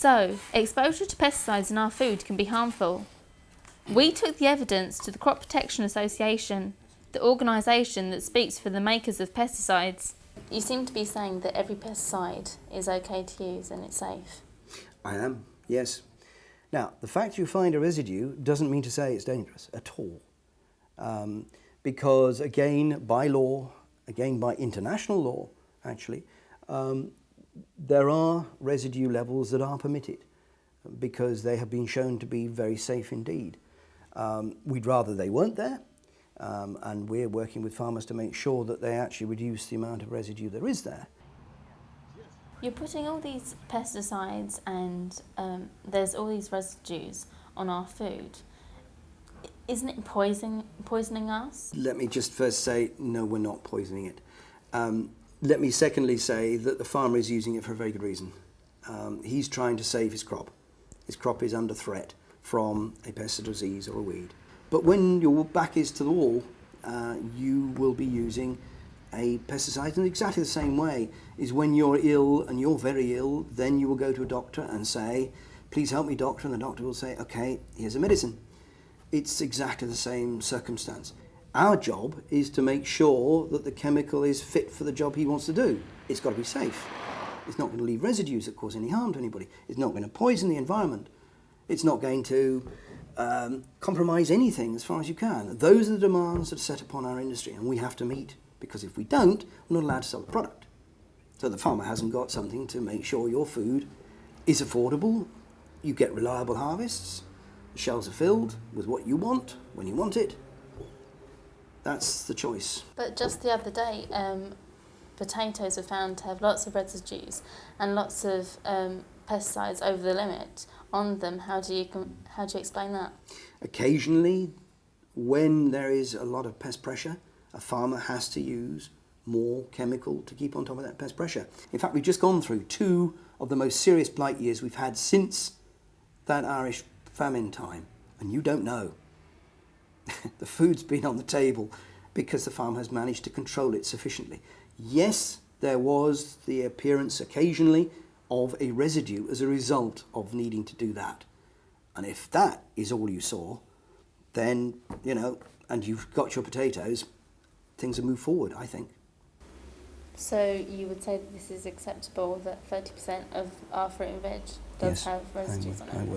So, exposure to pesticides in our food can be harmful. We took the evidence to the Crop Protection Association, the organisation that speaks for the makers of pesticides. You seem to be saying that every pesticide is okay to use and it's safe. I am, yes. Now, the fact you find a residue doesn't mean to say it's dangerous at all. Because again, by law, again by international law, actually, there are residue levels that are permitted because they have been shown to be very safe indeed. We'd rather they weren't there, and we're working with farmers to make sure that they actually reduce the amount of residue there is there. You're putting all these pesticides and there's all these residues on our food. Isn't it poisoning us? Let me just first say, no, we're not poisoning it. Let me secondly say that the farmer is using it for a very good reason. He's trying to save his crop. His crop is under threat from a pest or disease or a weed. But when your back is to the wall, you will be using a pesticide in exactly the same way. Is when you're ill and you're very ill, then you will go to a doctor and say, please help me, doctor, and the doctor will say, okay, here's a medicine. It's exactly the same circumstance. Our job is to make sure that the chemical is fit for the job he wants to do. It's got to be safe. It's not going to leave residues that cause any harm to anybody. It's not going to poison the environment. It's not going to compromise anything as far as you can. Those are the demands that are set upon our industry, and we have to meet, because if we don't, we're not allowed to sell the product. So the farmer hasn't got something to make sure your food is affordable, you get reliable harvests, the shelves are filled with what you want, when you want it. That's the choice. But just the other day, potatoes were found to have lots of residues and lots of pesticides over the limit on them. How do you explain that? Occasionally, when there is a lot of pest pressure, a farmer has to use more chemical to keep on top of that pest pressure. In fact, we've just gone through 2 of the most serious blight years we've had since that Irish famine time, and you don't know. The food's been on the table because the farmer has managed to control it sufficiently. Yes, there was the appearance occasionally of a residue as a result of needing to do that. And if that is all you saw, then, and you've got your potatoes, things have moved forward, I think. So you would say that this is acceptable, that 30% of our fruit and veg does have residues on it? I would.